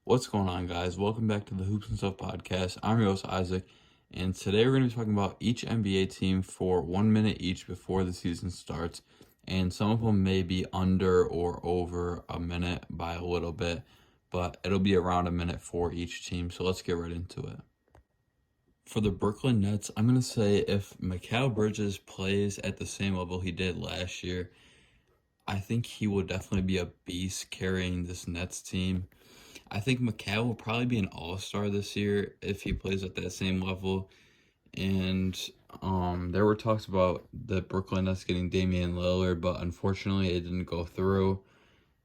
What's going on, guys? Welcome back to the Hoops and Stuff podcast. I'm your host, Isaac, and today we're going to be talking about each NBA team for 1 minute each before the season starts. And some of them may be under or over a minute by a little bit, but it'll be around a minute for each team. So let's get right into it. For the Brooklyn Nets, I'm going to say if Mikal Bridges plays at the same level he did last year, I think he will definitely be a beast carrying this Nets team. I think Mikal will probably be an all-star this year if he plays at that same level. And there were talks about the Brooklyn Nets getting Damian Lillard, but unfortunately it didn't go through.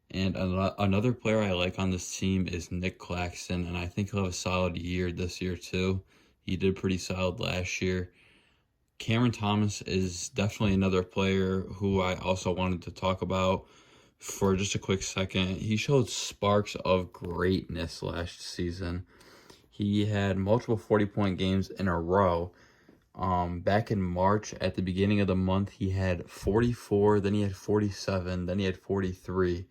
And another player I like on this team is Nick Claxton, and I think he'll have a solid year this year too. He did pretty solid last year. Cameron Thomas is definitely another player who I also wanted to talk about for just a quick second. He showed sparks of greatness last season. He had multiple 40-point games in a row. Back in March, at the beginning of the month, he had 44, then he had 47, then he had 43.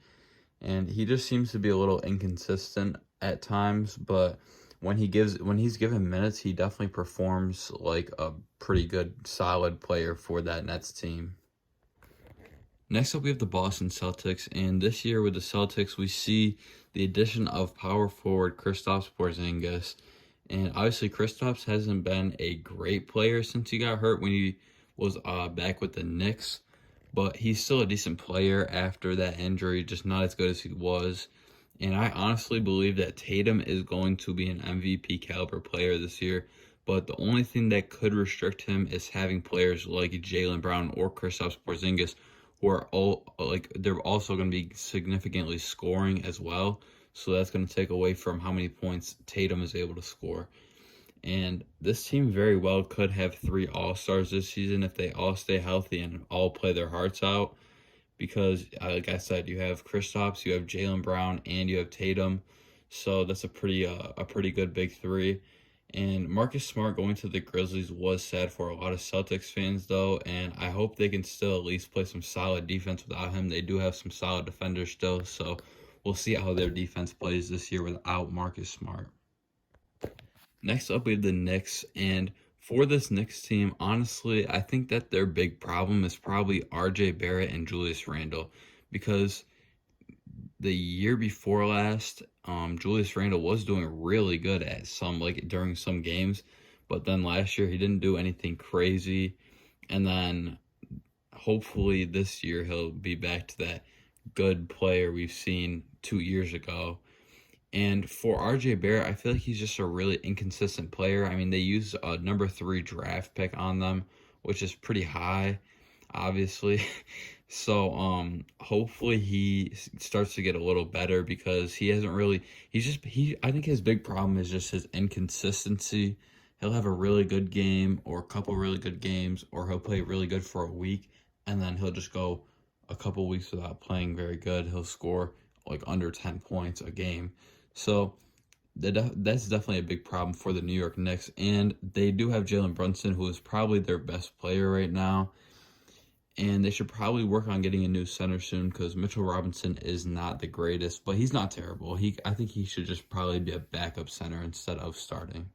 And he just seems to be a little inconsistent at times, but when he's given minutes, he definitely performs like a pretty good, solid player for that Nets team. Next up, we have the Boston Celtics, and this year with the Celtics, we see the addition of power forward Kristaps Porzingis, and obviously Kristaps hasn't been a great player since he got hurt when he was back with the Knicks, but he's still a decent player after that injury, just not as good as he was. And I honestly believe that Tatum is going to be an MVP caliber player this year, but the only thing that could restrict him is having players like Jaylen Brown or Kristaps Porzingis who are all like they're also going to be significantly scoring as well. So that's going to take away from how many points Tatum is able to score. And this team very well could have 3 All-Stars this season if they all stay healthy and all play their hearts out. Because, like I said, you have Kristaps, you have Jaylen Brown, and you have Tatum. So that's a pretty good big three. And Marcus Smart going to the Grizzlies was sad for a lot of Celtics fans, though, and I hope they can still at least play some solid defense without him. They do have some solid defenders still, so we'll see how their defense plays this year without Marcus Smart. Next up, we have the Knicks, and for this Knicks team, honestly, I think that their big problem is probably RJ Barrett and Julius Randle, because the year before last, Julius Randle was doing really good at during some games, but then last year he didn't do anything crazy, and then hopefully this year he'll be back to that good player we've seen 2 years ago. And for RJ Barrett, I feel like he's just a really inconsistent player. I mean, they use a number 3 draft pick on them, which is pretty high, obviously. So, hopefully he starts to get a little better because he hasn't really, I think his big problem is just his inconsistency. He'll have a really good game or a couple really good games, or he'll play really good for a week, and then he'll just go a couple weeks without playing very good. He'll score like under 10 points a game. So that's definitely a big problem for the New York Knicks. And they do have Jalen Brunson, who is probably their best player right now. And they should probably work on getting a new center soon because Mitchell Robinson is not the greatest, but he's not terrible. I think he should just probably be a backup center instead of starting.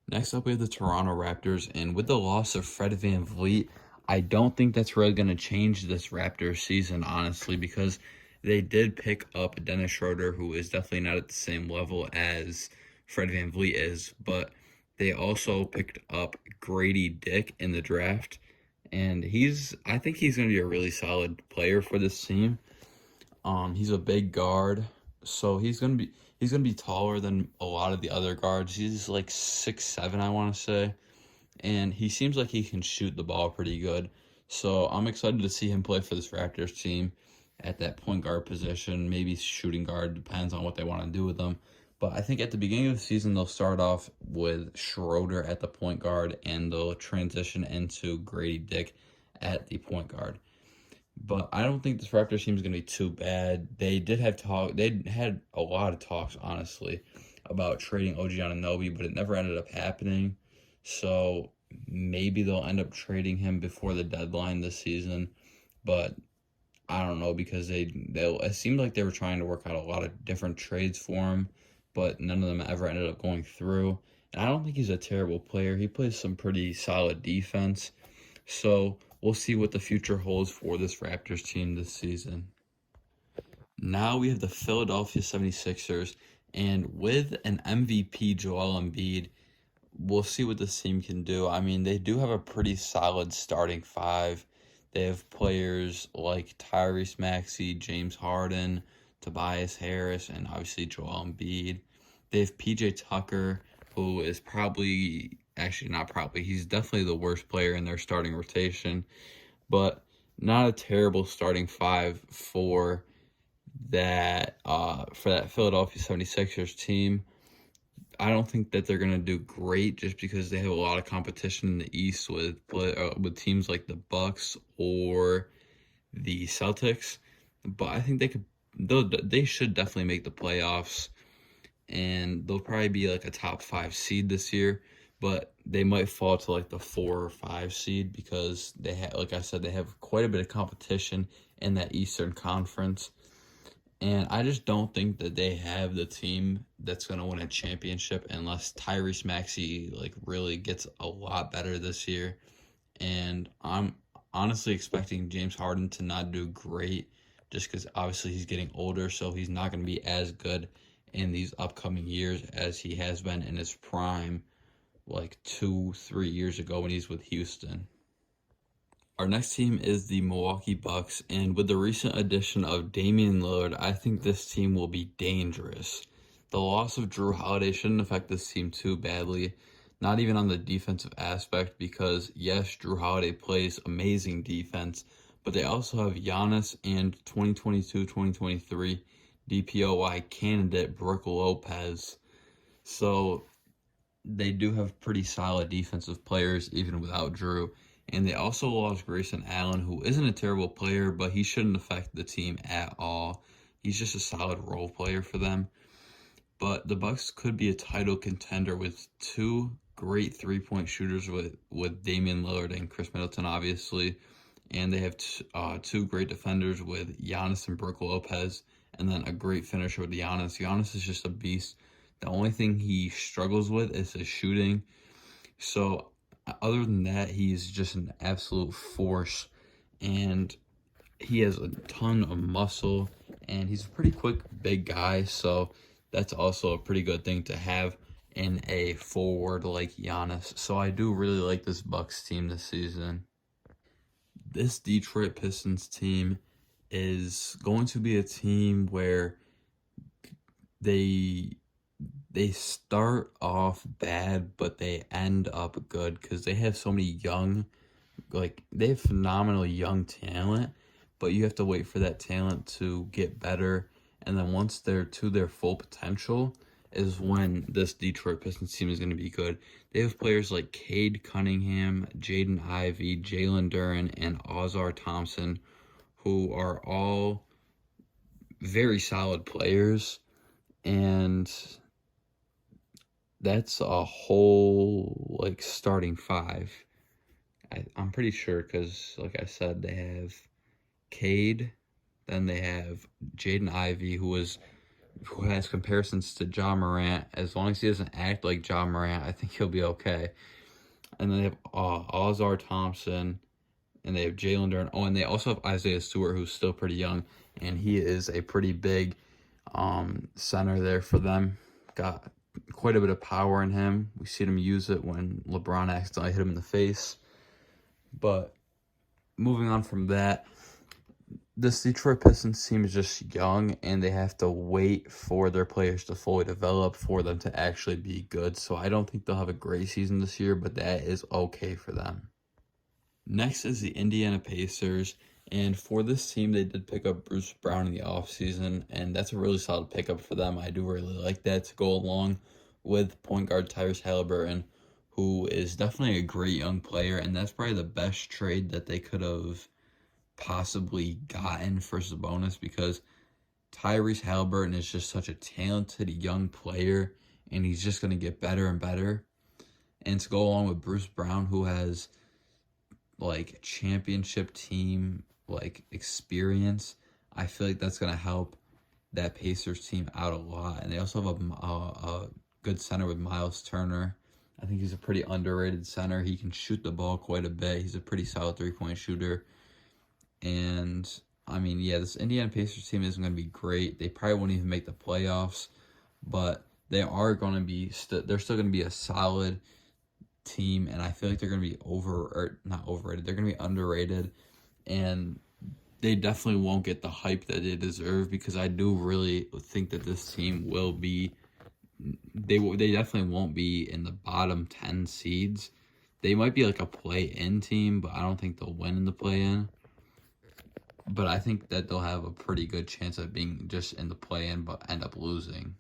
Next up, we have the Toronto Raptors, and with the loss of Fred VanVleet, I don't think that's really going to change this Raptors season, honestly, because they did pick up Dennis Schroeder, who is definitely not at the same level as Fred VanVleet is, but they also picked up Grady Dick in the draft, and I think he's going to be a really solid player for this team. He's a big guard, so he's gonna be taller than a lot of the other guards. He's like 6'7", I want to say, and he seems like he can shoot the ball pretty good. So I'm excited to see him play for this Raptors team at that point guard position, maybe shooting guard, depends on what they want to do with them. But I think at the beginning of the season, they'll start off with Schroeder at the point guard, and they'll transition into Grady Dick at the point guard. But I don't think this Raptors team is going to be too bad. They had a lot of talks, honestly, about trading OG Anunoby, but it never ended up happening. So maybe they'll end up trading him before the deadline this season. But I don't know, because it seemed like they were trying to work out a lot of different trades for him, but none of them ever ended up going through. And I don't think he's a terrible player. He plays some pretty solid defense. So we'll see what the future holds for this Raptors team this season. Now we have the Philadelphia 76ers, and with an MVP Joel Embiid, we'll see what this team can do. I mean, they do have a pretty solid starting five. They have players like Tyrese Maxey, James Harden, Tobias Harris, and obviously Joel Embiid. They have PJ Tucker, who is actually not probably, he's definitely the worst player in their starting rotation, but not a terrible starting five for that Philadelphia 76ers team. I don't think that they're going to do great just because they have a lot of competition in the East with teams like the Bucks or the Celtics. But I think they should definitely make the playoffs, and they'll probably be like a top 5 seed this year. But they might fall to like the 4 or 5 seed because like I said, they have quite a bit of competition in that Eastern Conference. And I just don't think that they have the team that's going to win a championship unless Tyrese Maxey like really gets a lot better this year. And I'm honestly expecting James Harden to not do great just because obviously he's getting older, so he's not going to be as good in these upcoming years as he has been in his prime like 2-3 years ago when he's with Houston. Our next team is the Milwaukee Bucks, and with the recent addition of Damian Lillard, I think this team will be dangerous. The loss of Jrue Holiday shouldn't affect this team too badly, not even on the defensive aspect, because yes, Jrue Holiday plays amazing defense, but they also have Giannis and 2022-2023 DPOY candidate Brook Lopez. So they do have pretty solid defensive players even without Jrue. And they also lost Grayson Allen, who isn't a terrible player, but he shouldn't affect the team at all. He's just a solid role player for them. But the Bucks could be a title contender with 2 great three-point shooters with Damian Lillard and Chris Middleton, obviously. And they have 2 great defenders with Giannis and Brook Lopez, and then a great finisher with Giannis. Giannis is just a beast. The only thing he struggles with is his shooting. So other than that, he's just an absolute force, and he has a ton of muscle, and he's a pretty quick, big guy, so that's also a pretty good thing to have in a forward like Giannis. So I do really like this Bucks team this season. This Detroit Pistons team is going to be a team where they start off bad, but they end up good because they have so many they have phenomenal young talent, but you have to wait for that talent to get better. And then once they're to their full potential is when this Detroit Pistons team is going to be good. They have players like Cade Cunningham, Jaden Ivey, Jalen Duren, and Ausar Thompson, who are all very solid players. And that's a whole starting 5. I'm pretty sure because, like I said, they have Cade, then they have Jaden Ivey, who has comparisons to Ja Morant. As long as he doesn't act like Ja Morant, I think he'll be okay. And then they have Ausar Thompson, and they have Jalen Duren. Oh, and they also have Isaiah Stewart, who's still pretty young, and he is a pretty big center there for them. Got quite a bit of power in him. We seen him use it when LeBron accidentally hit him in the face. But moving on from that, this Detroit Pistons team is just young, and they have to wait for their players to fully develop for them to actually be good. So I don't think they'll have a great season this year, but that is okay for them. Next is the Indiana Pacers. And for this team, they did pick up Bruce Brown in the offseason, and that's a really solid pickup for them. I do really like that to go along with point guard Tyrese Haliburton, who is definitely a great young player, and that's probably the best trade that they could have possibly gotten for Sabonis, because Tyrese Haliburton is just such a talented young player, and he's just going to get better and better. And to go along with Bruce Brown, who has championship team like experience. I feel like that's going to help that Pacers team out a lot. And they also have a good center with Miles Turner. I think he's a pretty underrated center. He can shoot the ball quite a bit. He's a pretty solid three-point shooter. And I mean, yeah, this Indiana Pacers team isn't going to be great. They probably won't even make the playoffs, but they are going to be they're still going to be a solid team, and I feel like they're going to be not overrated. They're going to be underrated, and they definitely won't get the hype that they deserve, because I do really think that this team will be they definitely won't be in the bottom 10 seeds. They might be like a play-in team, but I don't think they'll win in the play-in. But I think that they'll have a pretty good chance of being just in the play-in, but end up losing.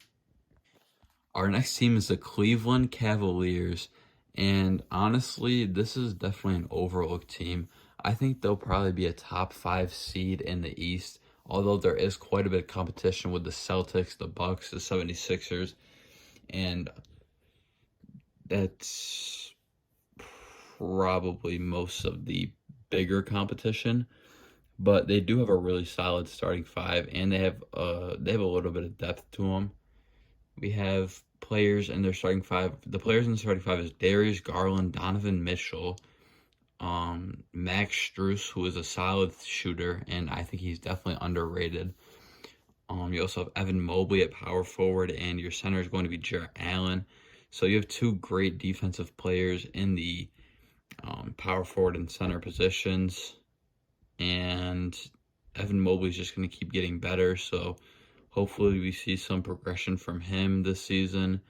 Our next team is the Cleveland Cavaliers. And honestly, this is definitely an overlooked team. I think they'll probably be a top 5 seed in the East, although there is quite a bit of competition with the Celtics, the Bucks, the 76ers. And that's probably most of the bigger competition. But they do have a really solid starting 5, and they have a little bit of depth to them. We have players in their starting 5. The players in the starting 5 is Darius Garland, Donovan Mitchell, Max Strus, who is a solid shooter, and I think he's definitely underrated. You also have Evan Mobley at power forward, and your center is going to be Jarrett Allen. So you have two great defensive players in the power forward and center positions, and Evan Mobley is just going to keep getting better. So hopefully we see some progression from him this season.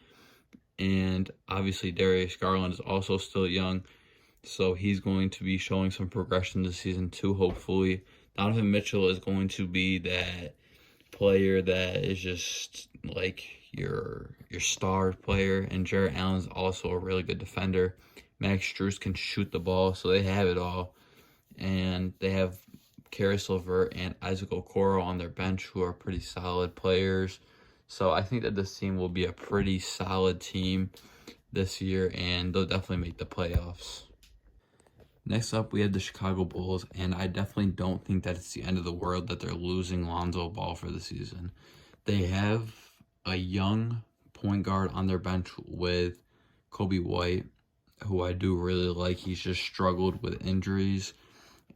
And obviously Darius Garland is also still young, so he's going to be showing some progression this season too, hopefully. Donovan Mitchell is going to be that player that is just like your star player, and Jarrett Allen's also a really good defender. Max Strus can shoot the ball, so they have it all. And they have Caris LeVert and Isaac Okoro on their bench, who are pretty solid players. So I think that this team will be a pretty solid team this year, and they'll definitely make the playoffs. Next up, we have the Chicago Bulls, and I definitely don't think that it's the end of the world that they're losing Lonzo Ball for the season. They have a young point guard on their bench with Kobe White, who I do really like. He's just struggled with injuries,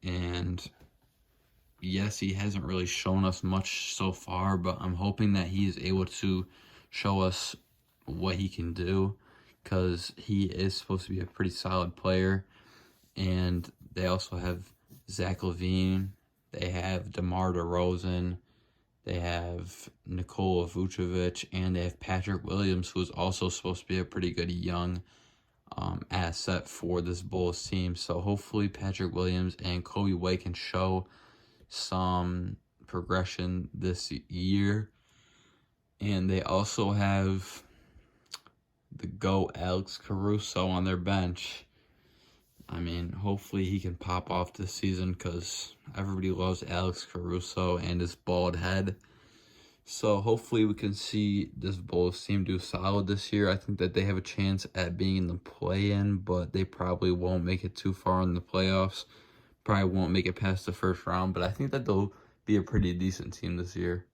and yes, he hasn't really shown us much so far, but I'm hoping that he is able to show us what he can do, because he is supposed to be a pretty solid player. And they also have Zach LaVine, they have DeMar DeRozan, they have Nikola Vucevic, and they have Patrick Williams, who is also supposed to be a pretty good young asset for this Bulls team. So hopefully Patrick Williams and Kobe White can show some progression this year. And they also have the GOAT Alex Caruso on their bench. I mean, hopefully he can pop off this season, because everybody loves Alex Caruso and his bald head. So hopefully we can see this Bulls team do solid this year. I think that they have a chance at being in the play-in, but they probably won't make it too far in the playoffs. Probably won't make it past the first round, but I think that they'll be a pretty decent team this year.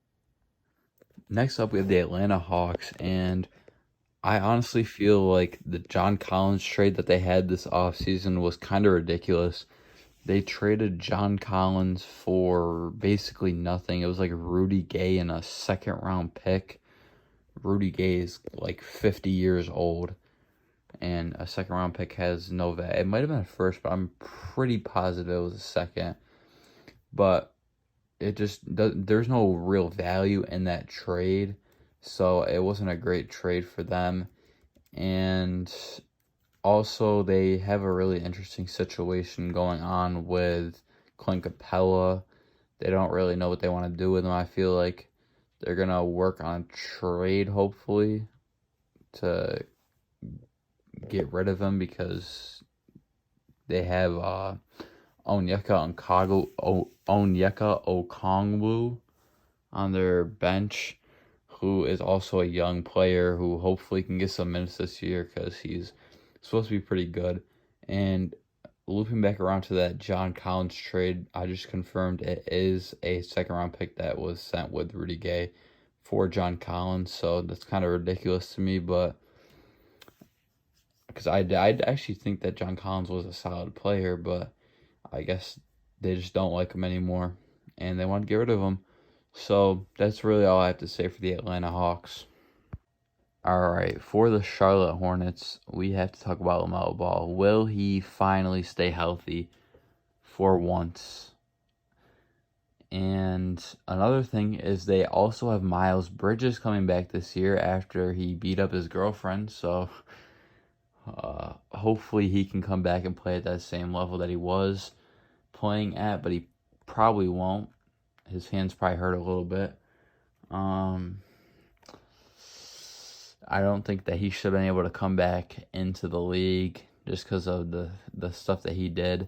Next up, we have the Atlanta Hawks, and I honestly feel like the John Collins trade that they had this offseason was kind of ridiculous. They traded John Collins for basically nothing. It was like Rudy Gay and a second-round pick. Rudy Gay is like 50 years old, and a second-round pick has no value. It might have been a first, but I'm pretty positive it was a second. But it just there's no real value in that trade. So it wasn't a great trade for them. And also, they have a really interesting situation going on with Clint Capella. They don't really know what they want to do with him. I feel like they're going to work on a trade, hopefully, to get rid of him, because they have Onyeka Okongwu on their bench, who is also a young player who hopefully can get some minutes this year, because he's supposed to be pretty good. And looping back around to that John Collins trade, I just confirmed it is a second-round pick that was sent with Rudy Gay for John Collins. So that's kind of ridiculous to me, but because I actually think that John Collins was a solid player, but I guess they just don't like him anymore, and they want to get rid of him. So that's really all I have to say for the Atlanta Hawks. All right, for the Charlotte Hornets, we have to talk about LaMelo Ball. Will he finally stay healthy for once? And another thing is they also have Miles Bridges coming back this year after he beat up his girlfriend. So hopefully he can come back and play at that same level that he was playing at, but he probably won't. His hands probably hurt a little bit. I don't think that he should have been able to come back into the league just because of the stuff that he did,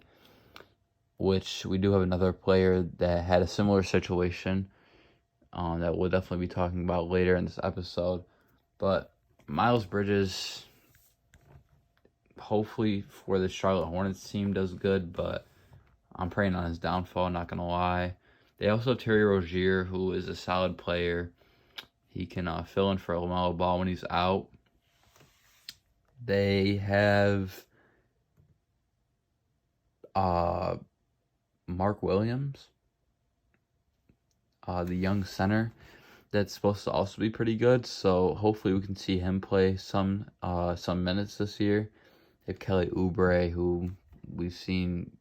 which we do have another player that had a similar situation that we'll definitely be talking about later in this episode. But Miles Bridges, hopefully for the Charlotte Hornets team, does good, but I'm praying on his downfall, not going to lie. They also have Terry Rozier, who is a solid player. He can fill in for LaMelo Ball when he's out. They have Mark Williams, the young center, that's supposed to also be pretty good. So hopefully we can see him play some minutes this year. They have Kelly Oubre, who we've seen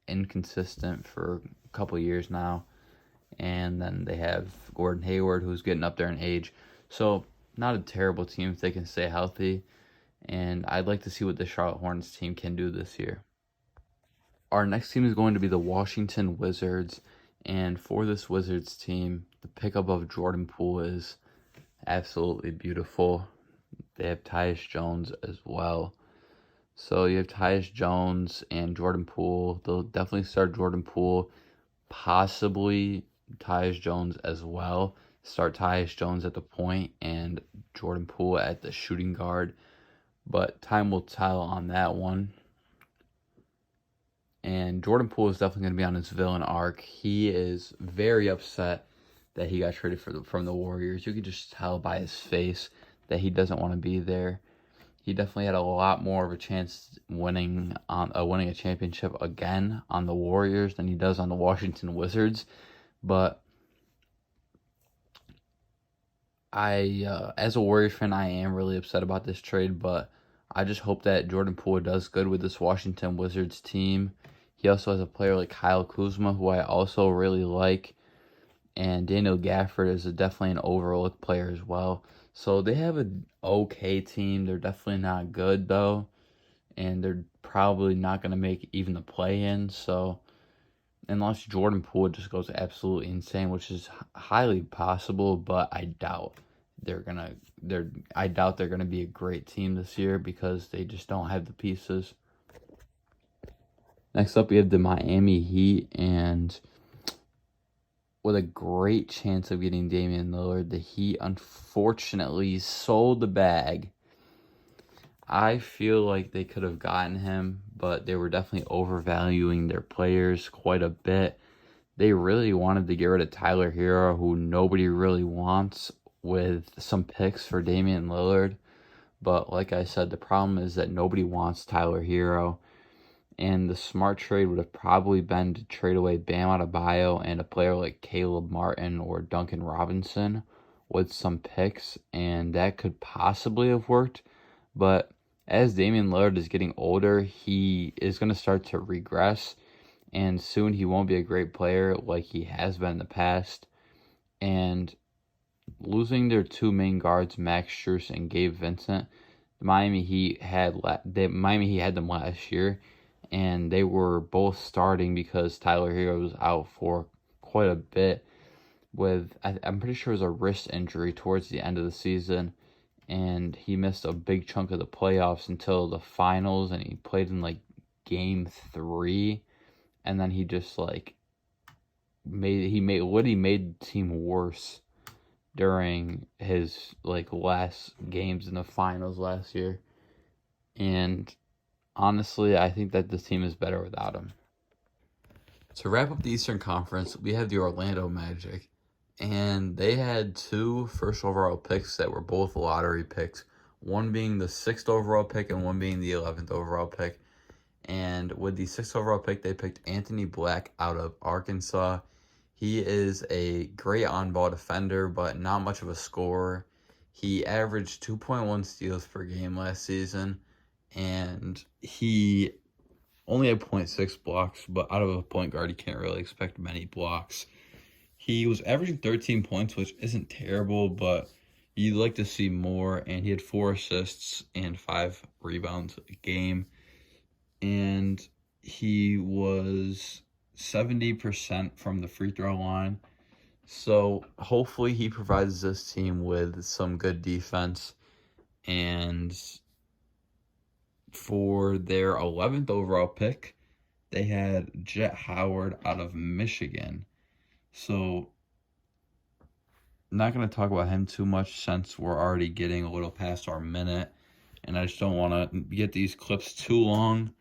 inconsistent for a couple years now. And then they have Gordon Hayward, who's getting up there in age. So not a terrible team if they can stay healthy. And I'd like to see what the Charlotte Hornets team can do this year. Our next team is going to be the Washington Wizards. And for this Wizards team, the pickup of Jordan Poole is absolutely beautiful. They have Tyus Jones as well. So you have Tyus Jones and Jordan Poole. They'll definitely start Jordan Poole, possibly Tyus Jones as well. Start Tyus Jones at the point and Jordan Poole at the shooting guard. But time will tell on that one. And Jordan Poole is definitely going to be on his villain arc. He is very upset that he got traded from the Warriors. You could just tell by his face that he doesn't want to be there. He definitely had a lot more of a chance winning a championship again on the Warriors than he does on the Washington Wizards. But as a Warriors fan, I am really upset about this trade, but I just hope that Jordan Poole does good with this Washington Wizards team. He also has a player like Kyle Kuzma, who I also really like, and Daniel Gafford is definitely an overlooked player as well. So they have an okay team. They're definitely not good, though, and they're probably not going to make even the play-in. So unless Jordan Poole just goes absolutely insane, which is highly possible, but I doubt they're gonna be a great team this year because they just don't have the pieces. Next up, we have the Miami Heat, and with a great chance of getting Damian Lillard, the Heat unfortunately sold the bag. I feel like they could have gotten him, but they were definitely overvaluing their players quite a bit. They really wanted to get rid of Tyler Hero, who nobody really wants, with some picks for Damian Lillard. But like I said, the problem is that nobody wants Tyler Hero. And the smart trade would have probably been to trade away Bam Adebayo and a player like Caleb Martin or Duncan Robinson with some picks, and that could possibly have worked. But as Damian Lillard is getting older, he is going to start to regress, and soon he won't be a great player like he has been in the past. And losing their two main guards, Max Strus and Gabe Vincent, Miami Heat had them last year, and they were both starting because Tyler Hero was out for quite a bit I'm pretty sure it was a wrist injury towards the end of the season, and he missed a big chunk of the playoffs until the finals, and he played in game 3, and then he just made the team worse during his last games in the finals last year. And honestly, I think that this team is better without him. To wrap up the Eastern Conference, we have the Orlando Magic, and they had two first overall picks that were both lottery picks, one being the 6th overall pick and one being the 11th overall pick. And with the 6th overall pick, they picked Anthony Black out of Arkansas. He is a great on-ball defender, but not much of a scorer. He averaged 2.1 steals per game last season, and he only had 0.6 blocks, but out of a point guard, you can't really expect many blocks. He was averaging 13 points, which isn't terrible, but you'd like to see more, and he had 4 assists and 5 rebounds a game, and he was 70% from the free throw line. So hopefully he provides this team with some good defense. And for their 11th overall pick, they had Jet Howard out of Michigan. So not going to talk about him too much since we're already getting a little past our minute. And I just don't want to get these clips too long.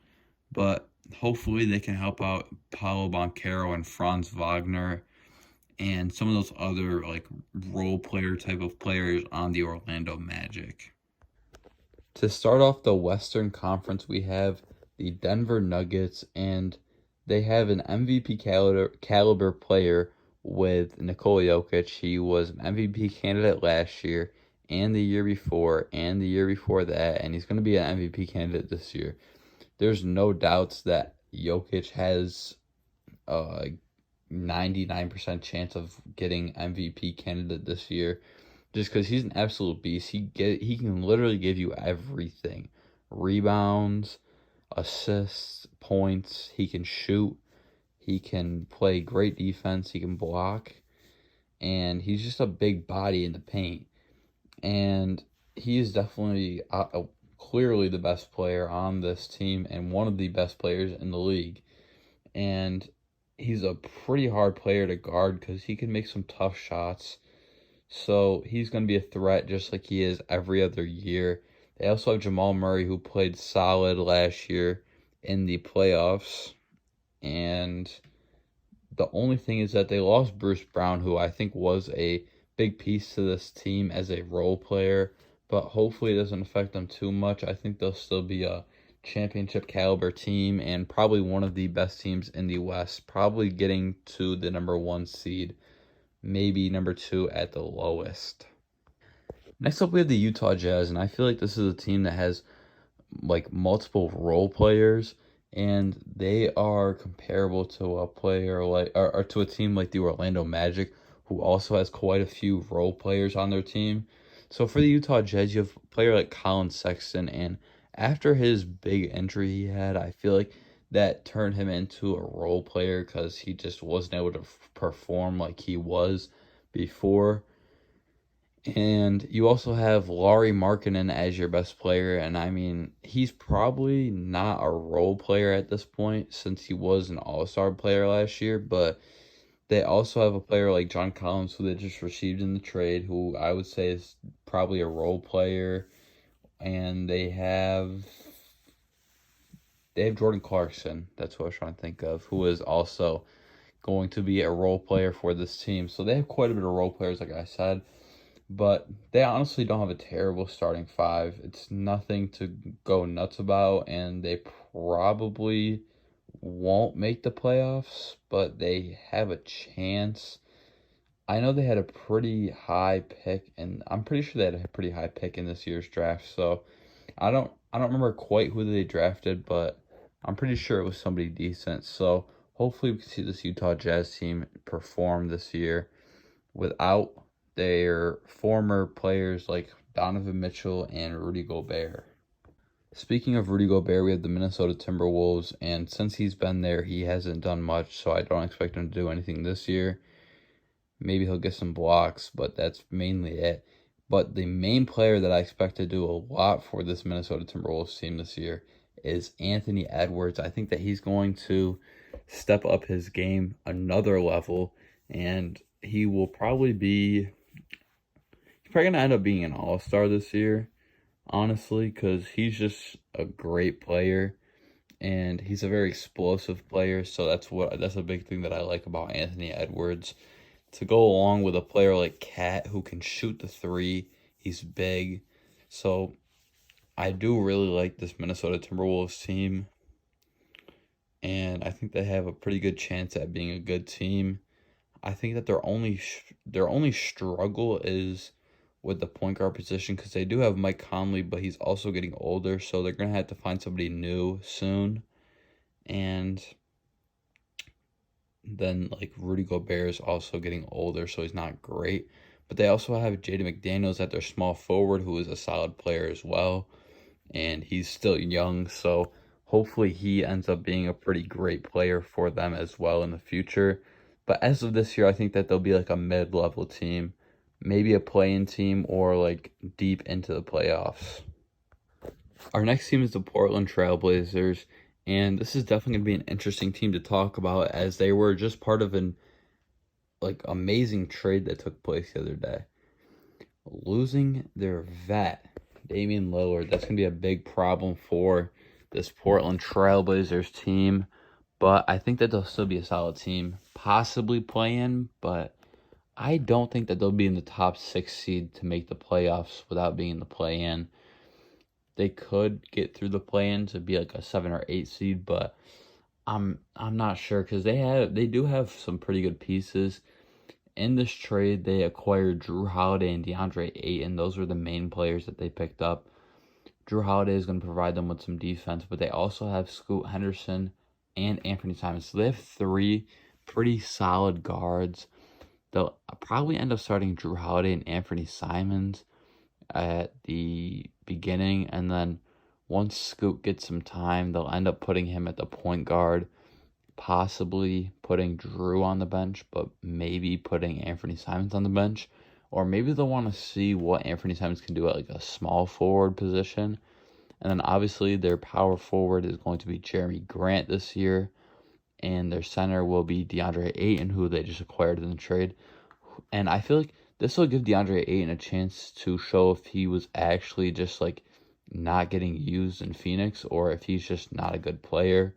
But hopefully they can help out Paolo Banchero and Franz Wagner and some of those other like role player type of players on the Orlando Magic. To start off the Western Conference, we have the Denver Nuggets, and they have an MVP caliber player with Nikola Jokic. He was an MVP candidate last year and the year before and the year before that, and he's going to be an MVP candidate this year. There's no doubts that Jokic has a 99% chance of getting MVP candidate this year, just because he's an absolute beast. He can literally give you everything: rebounds, assists, points. He can shoot. He can play great defense. He can block, and he's just a big body in the paint. And he is definitely clearly the best player on this team and one of the best players in the league. And he's a pretty hard player to guard because he can make some tough shots. So he's going to be a threat just like he is every other year. They also have Jamal Murray, who played solid last year in the playoffs. And the only thing is that they lost Bruce Brown, who I think was a big piece to this team as a role player. But hopefully it doesn't affect them too much. I think they'll still be a championship caliber team and probably one of the best teams in the West, probably getting to the number 1 seed, maybe number 2 at the lowest. Next up, we have the Utah Jazz, and I feel like this is a team that has like multiple role players, and they are comparable to a player like or to a team like the Orlando Magic, who also has quite a few role players on their team. So for the Utah Jazz, you have a player like Colin Sexton, and after his big injury he had, I feel like that turned him into a role player because he just wasn't able to perform like he was before. And you also have Lauri Markkanen as your best player, and I mean, he's probably not a role player at this point since he was an all-star player last year, but they also have a player like John Collins, who they just received in the trade, who I would say is probably a role player, and they have Jordan Clarkson, that's what I was trying to think of, who is also going to be a role player for this team. So they have quite a bit of role players, like I said. But they honestly don't have a terrible starting 5. It's nothing to go nuts about, and they probably won't make the playoffs, but they have a chance. I know they had a pretty high pick, and I'm pretty sure they had a pretty high pick in this year's draft. So I don't remember quite who they drafted, but I'm pretty sure it was somebody decent. So hopefully we can see this Utah Jazz team perform this year without their former players like Donovan Mitchell and Rudy Gobert. Speaking of Rudy Gobert, we have the Minnesota Timberwolves, and since he's been there, he hasn't done much, so I don't expect him to do anything this year. Maybe he'll get some blocks, but that's mainly it. But the main player that I expect to do a lot for this Minnesota Timberwolves team this year is Anthony Edwards. I think that he's going to step up his game another level, and he will probably be he's probably going to end up being an all-star this year, honestly, because he's just a great player. and he's a very explosive player. So that's a big thing that I like about Anthony Edwards. To go along with a player like Cat who can shoot the three, he's big. So I do really like this Minnesota Timberwolves team, and I think they have a pretty good chance at being a good team. I think that their only struggle is with the point guard position because they do have Mike Conley, but he's also getting older, so they're gonna have to find somebody new soon. And then like Rudy Gobert is also getting older, so he's not great. But they also have Jaden McDaniels at their small forward, who is a solid player as well, and he's still young, so hopefully he ends up being a pretty great player for them as well in the future. But as of this year, I think that they'll be like a mid-level team, maybe a play-in team or like deep into the playoffs. Our next team is the Portland Trailblazers, and this is definitely going to be an interesting team to talk about as they were just part of an like amazing trade that took place the other day. Losing their vet, Damian Lillard, that's going to be a big problem for this Portland Trailblazers team, but I think that they'll still be a solid team, possibly play in, but I don't think that they'll be in the top 6 seed to make the playoffs without being in the play-in. They could get through the play-in to be like a 7 or 8 seed, but I'm not sure because they do have some pretty good pieces. In this trade, they acquired Drew Holiday and DeAndre Ayton. Those were the main players that they picked up. Drew Holiday is going to provide them with some defense, but they also have Scoot Henderson and Anthony Simons. So they have 3 pretty solid guards. They'll probably end up starting Drew Holiday and Anthony Simons at the beginning, and then once Scoot gets some time, they'll end up putting him at the point guard, possibly putting Drew on the bench, but maybe putting Anthony Simons on the bench. Or maybe they'll want to see what Anthony Simons can do at like a small forward position. And then obviously their power forward is going to be Jeremy Grant this year. And their center will be DeAndre Ayton, who they just acquired in the trade. And I feel like this will give DeAndre Ayton a chance to show if he was actually just like not getting used in Phoenix or if he's just not a good player.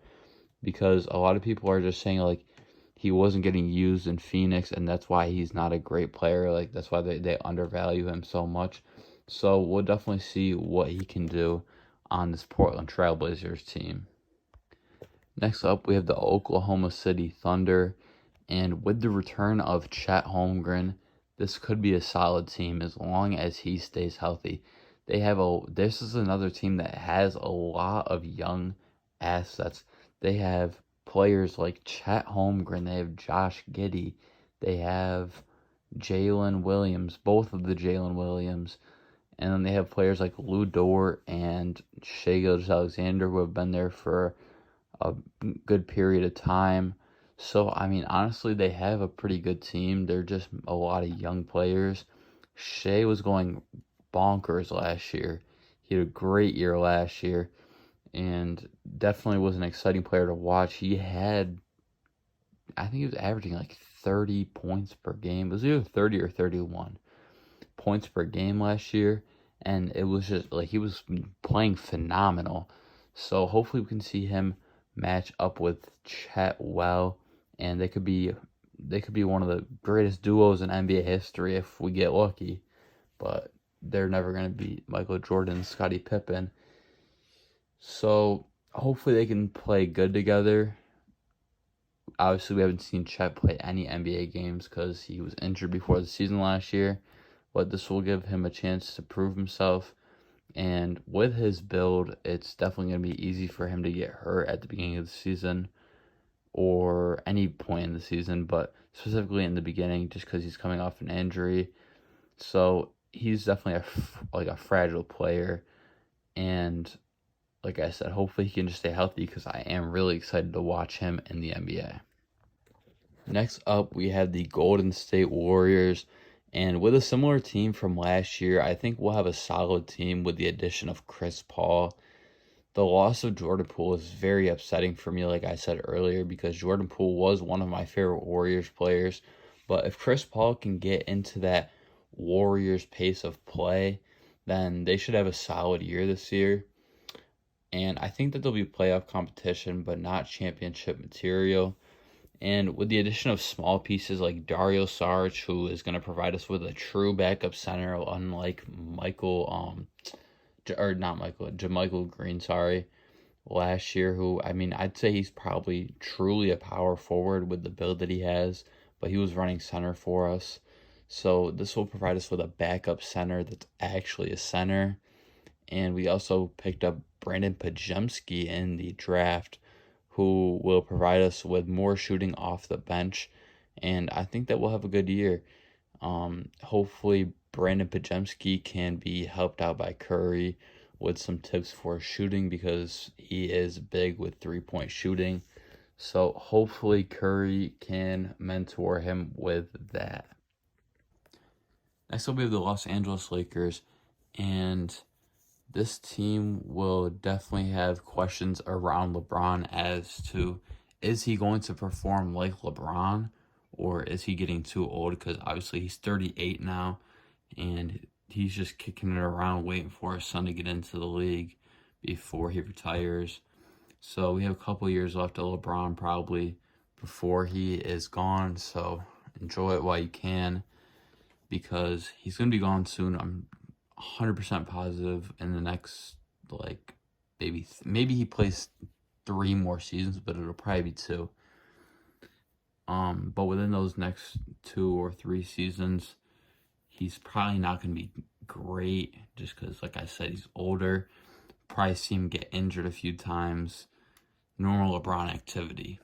Because a lot of people are just saying like he wasn't getting used in Phoenix and that's why he's not a great player. Like that's why they undervalue him so much. So we'll definitely see what he can do on this Portland Trailblazers team. Next up, we have the Oklahoma City Thunder. And with the return of Chet Holmgren, this could be a solid team as long as he stays healthy. This is another team that has a lot of young assets. They have players like Chet Holmgren, they have Josh Giddey, they have Jalen Williams, both of the Jalen Williams, and then they have players like Lou Dort and Shai Gilgeous-Alexander who have been there for a good period of time. So, I mean, honestly, they have a pretty good team. They're just a lot of young players. Shai was going bonkers last year. He had a great year last year and definitely was an exciting player to watch. I think he was averaging like 30 points per game. It was either 30 or 31 points per game last year. And it was just like he was playing phenomenal. So hopefully we can see him match up with Chet well, and they could be one of the greatest duos in NBA history if we get lucky. But they're never going to beat Michael Jordan and Scottie Pippen. So hopefully they can play good together. Obviously, we haven't seen Chet play any NBA games because he was injured before the season last year. But this will give him a chance to prove himself. And with his build, it's definitely going to be easy for him to get hurt at the beginning of the season or any point in the season, but specifically in the beginning just because he's coming off an injury. So he's definitely a fragile player. And like I said, hopefully he can just stay healthy because I am really excited to watch him in the NBA. Next up, we have the Golden State Warriors. And with a similar team from last year, I think we'll have a solid team with the addition of Chris Paul. The loss of Jordan Poole is very upsetting for me, like I said earlier, because Jordan Poole was one of my favorite Warriors players. But if Chris Paul can get into that Warriors pace of play, then they should have a solid year this year. And I think that there'll be playoff competition, but not championship material. And with the addition of small pieces like Dario Saric, who is going to provide us with a true backup center, unlike JaMychal Green, last year, who, I mean, I'd say he's probably truly a power forward with the build that he has, but he was running center for us. So this will provide us with a backup center that's actually a center. And we also picked up Brandon Podziemski in the draft, who will provide us with more shooting off the bench. And I think that we'll have a good year. Hopefully, Brandon Podziemski can be helped out by Curry with some tips for shooting because he is big with 3-point shooting. So hopefully Curry can mentor him with that. Next up, we have the Los Angeles Lakers, and this team will definitely have questions around LeBron as to, is he going to perform like LeBron, or is he getting too old? Because obviously he's 38 now, and he's just kicking it around waiting for his son to get into the league before he retires. So we have a couple years left of LeBron probably before he is gone. So enjoy it while you can, because he's going to be gone soon. I'm 100% positive in the next, like, maybe he plays 3 more seasons, but it'll probably be 2. But within those next 2 or 3 seasons, he's probably not going to be great just because, like I said, he's older. Probably see him get injured a few times. Normal LeBron activity.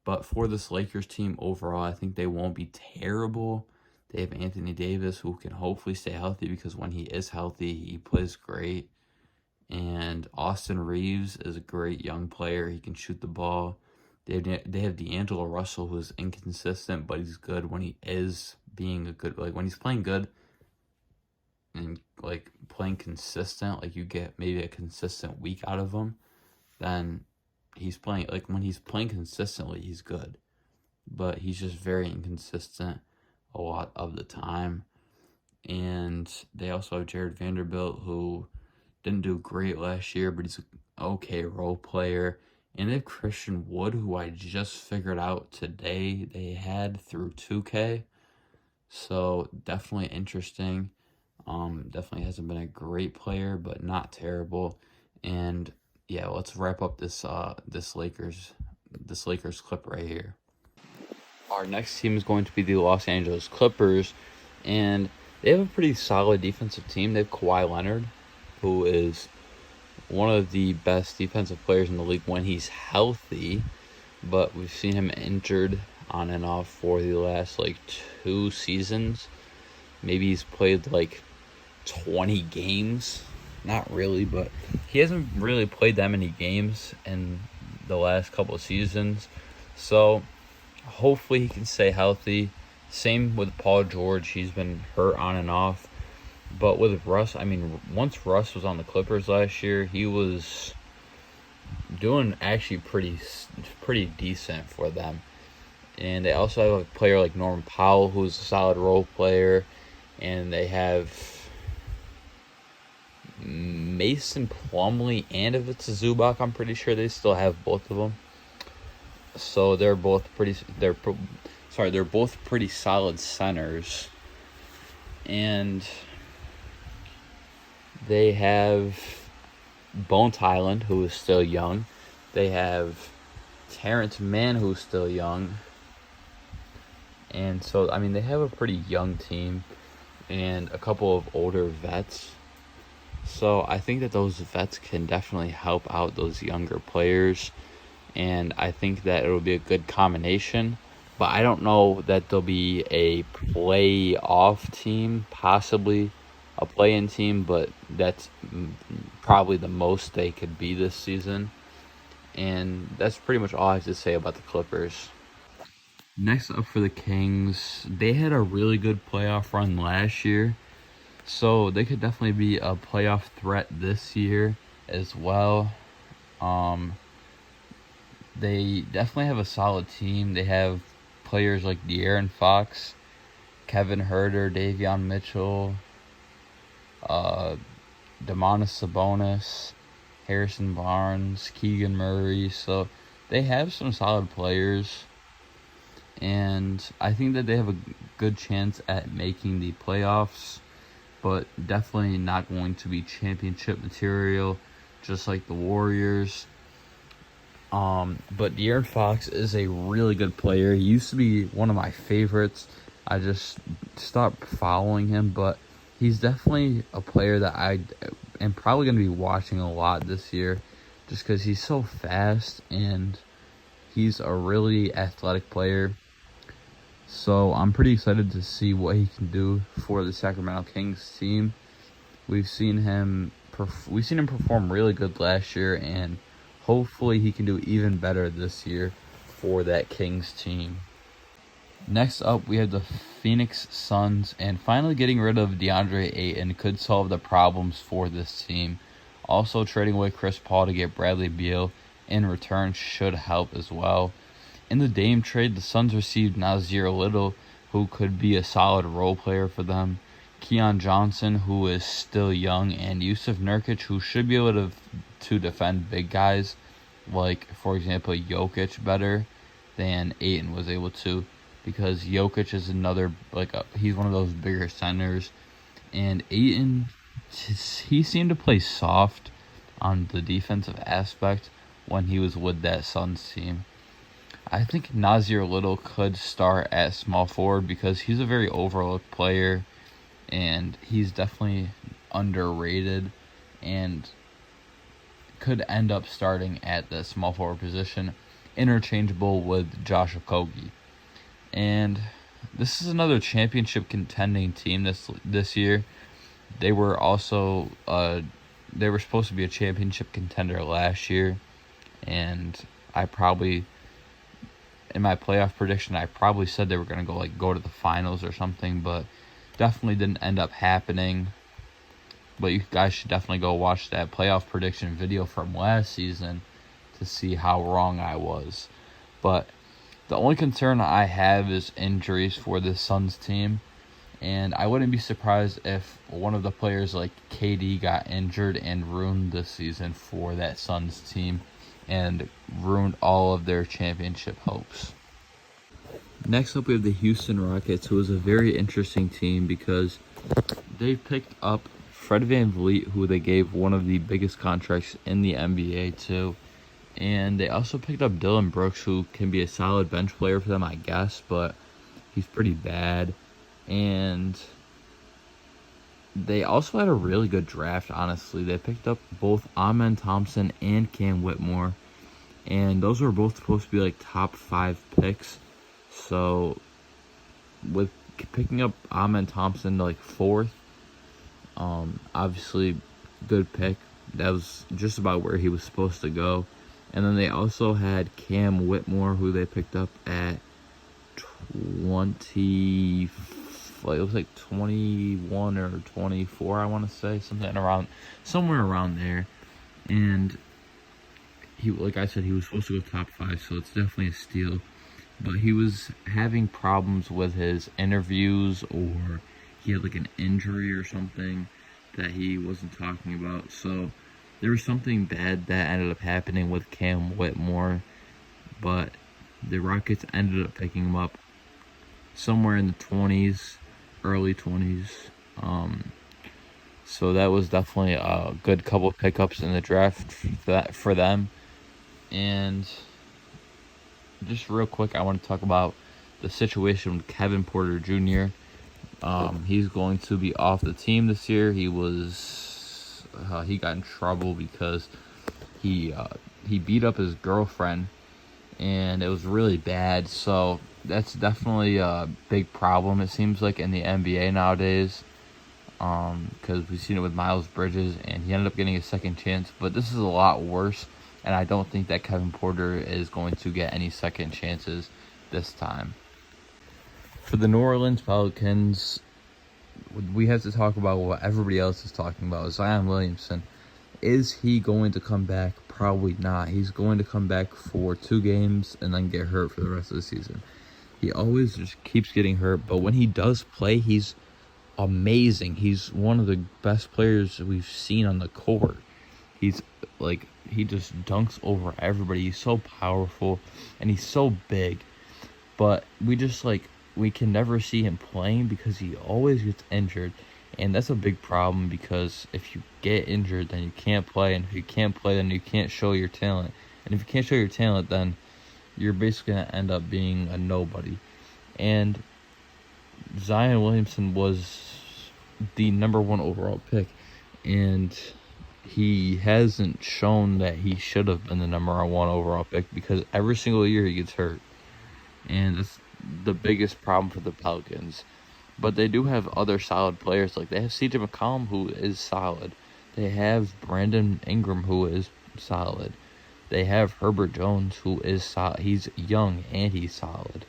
But for this Lakers team overall, I think they won't be terrible. They have Anthony Davis, who can hopefully stay healthy, because when he is healthy, he plays great. And Austin Reeves is a great young player. He can shoot the ball. They have D'Angelo Russell, who is inconsistent, but he's good when he is being a good, like when he's playing good and like playing consistent, like you get maybe a consistent week out of him, then he's playing, like when he's playing consistently, he's good. But he's just very inconsistent a lot of the time. And they also have Jared Vanderbilt, who didn't do great last year, but he's an okay role player. And they have Christian Wood, who I just figured out today they had through 2K. So definitely interesting. Definitely hasn't been a great player, but not terrible. And yeah, let's wrap up this Lakers clip right here. Our next team is going to be the Los Angeles Clippers, and they have a pretty solid defensive team. They have Kawhi Leonard, who is one of the best defensive players in the league when he's healthy, but we've seen him injured on and off for the last 2 seasons. Maybe he's played 20 games. Not really, but he hasn't really played that many games in the last couple of seasons. So hopefully he can stay healthy. Same with Paul George. He's been hurt on and off. But with Russ, I mean, once Russ was on the Clippers last year, he was doing actually pretty decent for them. And they also have a player like Norman Powell, who's a solid role player. And they have Mason Plumlee and Ivica Zubac. I'm pretty sure they still have both of them. So they're both pretty solid centers. And they have Bones Hyland, who is still young. They have Terrence Mann, who's still young. And so, I mean, they have a pretty young team and a couple of older vets. So I think that those vets can definitely help out those younger players. And I think that it'll be a good combination. But I don't know that there'll be a play-off team, possibly a play-in team, but that's probably the most they could be this season. And that's pretty much all I have to say about the Clippers. Next up for the Kings, they had a really good playoff run last year, so they could definitely be a playoff threat this year as well. They definitely have a solid team. They have players like De'Aaron Fox, Kevin Huerter, Davion Mitchell, Domantas Sabonis, Harrison Barnes, Keegan Murray. So they have some solid players, and I think that they have a good chance at making the playoffs, but definitely not going to be championship material, just like the Warriors. But De'Aaron Fox is a really good player. He used to be one of my favorites. I just stopped following him, but he's definitely a player that I am probably going to be watching a lot this year, just because he's so fast and he's a really athletic player. So I'm pretty excited to see what he can do for the Sacramento Kings team. We've seen him perform really good last year, and hopefully he can do even better this year for that Kings team. Next up, we have the Phoenix Suns, and finally getting rid of DeAndre Ayton could solve the problems for this team. Also, trading away Chris Paul to get Bradley Beal in return should help as well. In the Dame trade, the Suns received Nasir Little, who could be a solid role player for them, Keon Johnson, who is still young, and Yusuf Nurkic, who should be able to defend big guys, like, for example, Jokic better than Ayton was able to, because Jokic is he's one of those bigger centers, and Ayton, he seemed to play soft on the defensive aspect when he was with that Suns team. I think Nasir Little could start at small forward because he's a very overlooked player, and he's definitely underrated and could end up starting at the small forward position, interchangeable with Josh Okogie. And this is another championship contending team this year. They were also they were supposed to be a championship contender last year, and in my playoff prediction, I probably said they were going to go to the finals or something, but definitely didn't end up happening. But you guys should definitely go watch that playoff prediction video from last season to see how wrong I was. But the only concern I have is injuries for this Suns team, and I wouldn't be surprised if one of the players like KD got injured and ruined the season for that Suns team and ruined all of their championship hopes. Next up, we have the Houston Rockets, who is a very interesting team because they picked up Fred VanVleet, who they gave one of the biggest contracts in the NBA to, and they also picked up Dillon Brooks, who can be a solid bench player for them, I guess, but he's pretty bad. And they also had a really good draft, honestly. They picked up both Amen Thompson and Cam Whitmore, and those were both supposed to be like top 5 picks. So with picking up Amen Thompson like 4th, obviously good pick. That was just about where he was supposed to go. And then they also had Cam Whitmore, who they picked up at 20. It was like 21 or 24, I want to say, somewhere around there. And he, like I said, he was supposed to go top 5, so it's definitely a steal. But he was having problems with his interviews, or he had like an injury or something that he wasn't talking about. So there was something bad that ended up happening with Cam Whitmore, but the Rockets ended up picking him up somewhere in the 20s, early 20s. So that was definitely a good couple pickups in the draft for them. And just real quick, I want to talk about the situation with Kevin Porter Jr. He's going to be off the team this year. He got in trouble because he beat up his girlfriend, and it was really bad. So that's definitely a big problem, it seems like, in the NBA nowadays, because we've seen it with Miles Bridges, and he ended up getting a second chance. But this is a lot worse, and I don't think that Kevin Porter is going to get any second chances this time. For the New Orleans Pelicans, we have to talk about what everybody else is talking about. Zion Williamson. Is he going to come back? Probably not. He's going to come back for 2 games and then get hurt for the rest of the season. He always just keeps getting hurt, but when he does play, he's amazing. He's one of the best players we've seen on the court. He's like, he just dunks over everybody. He's so powerful, and he's so big. But we can never see him playing because he always gets injured. And that's a big problem because if you get injured, then you can't play. And if you can't play, then you can't show your talent. And if you can't show your talent, then you're basically going to end up being a nobody. And Zion Williamson was the number 1 overall pick. And he hasn't shown that he should have been the number 1 overall pick because every single year he gets hurt. And that's the biggest problem for the Pelicans. But they do have other solid players. Like, they have CJ McCollum, who is solid. They have Brandon Ingram, who is solid. They have Herbert Jones, who is solid. He's young and he's solid.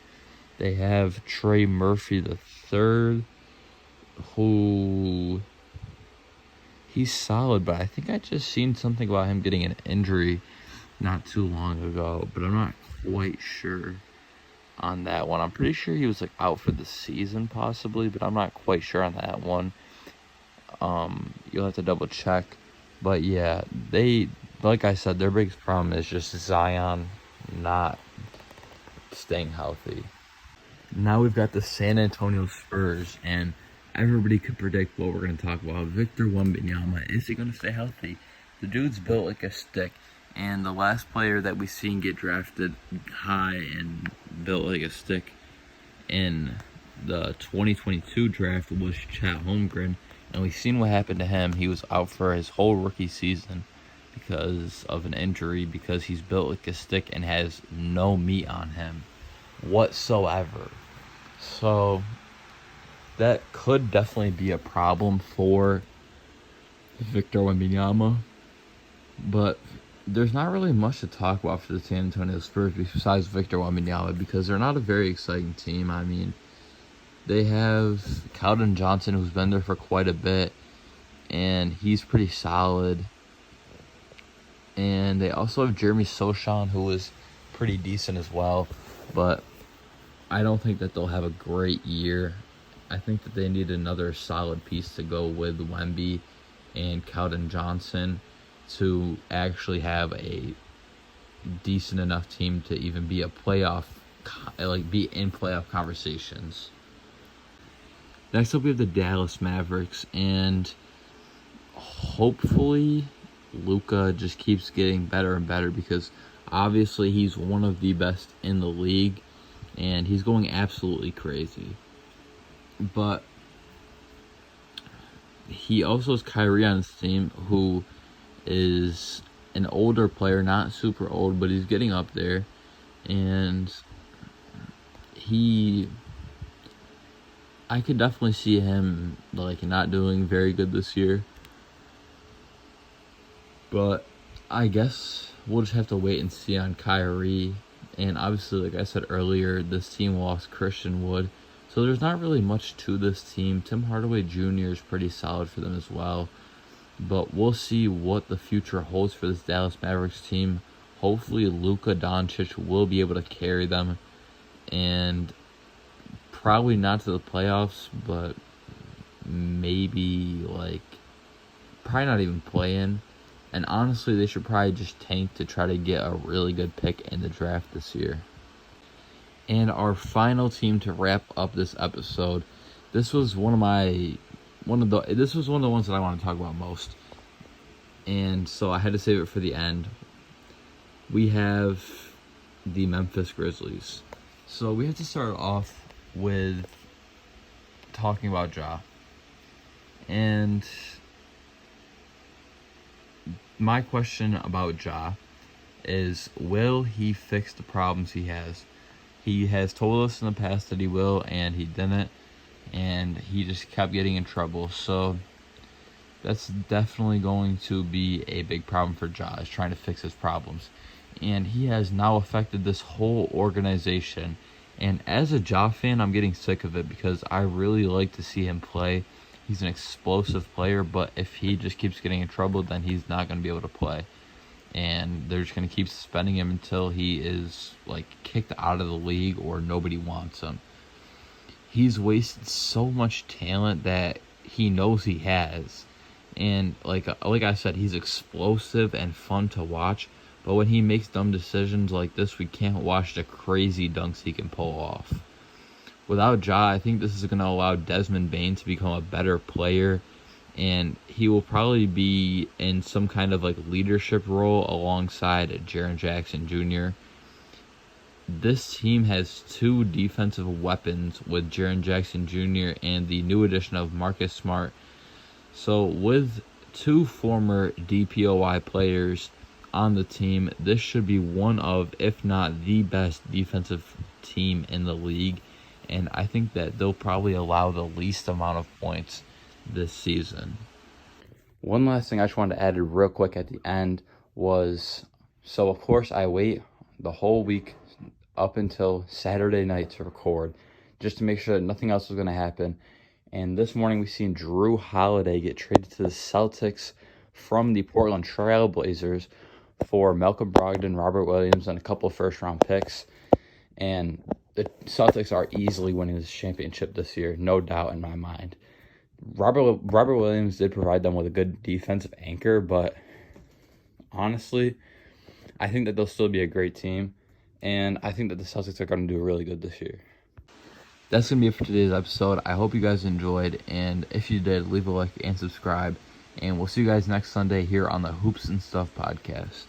They have Trey Murphy III, who he's solid, but I think I just seen something about him getting an injury not too long ago, but I'm not quite sure on that one. I'm pretty sure he was like out for the season possibly, but I'm not quite sure on that one. You'll have to double check. But yeah, like I said, their biggest problem is just Zion not staying healthy. Now we've got the San Antonio Spurs, and everybody could predict what we're going to talk about. Victor Wembanyama, is he going to stay healthy? The dude's built like a stick, and the last player that we seen get drafted high and built like a stick in the 2022 draft was Chet Holmgren, and we've seen what happened to him. He was out for his whole rookie season because of an injury, because he's built like a stick and has no meat on him whatsoever. So that could definitely be a problem for Victor Wembanyama, but there's not really much to talk about for the San Antonio Spurs besides Victor Wembanyama because they're not a very exciting team. I mean, they have Keldon Johnson, who's been there for quite a bit, and he's pretty solid. And they also have Jeremy Sochan, who is pretty decent as well, but I don't think that they'll have a great year. I think that they need another solid piece to go with Wemby and Keldon Johnson to actually have a decent enough team to even be a playoff, be in playoff conversations. Next up, we have the Dallas Mavericks, and hopefully Luka just keeps getting better and better because obviously he's one of the best in the league, and he's going absolutely crazy. But he also has Kyrie on his team, who is an older player, not super old, but he's getting up there, and I could definitely see him not doing very good this year. But I guess we'll just have to wait and see on Kyrie. And obviously, like I said earlier, this team lost Christian Wood, so there's not really much to this team. Tim Hardaway Jr. is pretty solid for them as well. But we'll see what the future holds for this Dallas Mavericks team. Hopefully Luka Doncic will be able to carry them, and probably not to the playoffs, but maybe probably not even play in. And honestly, they should probably just tank to try to get a really good pick in the draft this year. And our final team to wrap up this episode, this was one of the ones that I want to talk about most. And so I had to save it for the end. We have the Memphis Grizzlies. So we have to start off with talking about Ja. And my question about Ja is, will he fix the problems he has? He has told us in the past that he will, and he didn't, and he just kept getting in trouble. So that's definitely going to be a big problem for Ja, is trying to fix his problems. And he has now affected this whole organization. And as a Ja fan, I'm getting sick of it because I really like to see him play. He's an explosive player, but if he just keeps getting in trouble, then he's not going to be able to play. And they're just going to keep suspending him until he is kicked out of the league or nobody wants him. He's wasted so much talent that he knows he has, And like I said, he's explosive and fun to watch. But when he makes dumb decisions like this, we can't watch the crazy dunks he can pull off. Without Ja, I think this is going to allow Desmond Bane to become a better player, and he will probably be in some kind of like leadership role alongside Jaren Jackson Jr. This team has two defensive weapons with Jaren Jackson Jr. and the new addition of Marcus Smart. So with two former DPOY players on the team, this should be one of, if not the best defensive team in the league. And I think that they'll probably allow the least amount of points this season. One last thing I just wanted to add real quick at the end was, so of course I wait the whole week up until Saturday night to record, just to make sure that nothing else was going to happen. And this morning we seen Drew Holiday get traded to the Celtics from the Portland Trail Blazers for Malcolm Brogdon, Robert Williams, and a couple of first-round picks. And the Celtics are easily winning this championship this year, no doubt in my mind. Robert Williams did provide them with a good defensive anchor, but honestly, I think that they'll still be a great team, and I think that the Celtics are going to do really good this year. That's going to be it for today's episode. I hope you guys enjoyed, and if you did, leave a like and subscribe, and we'll see you guys next Sunday here on the Hoops and Stuff podcast.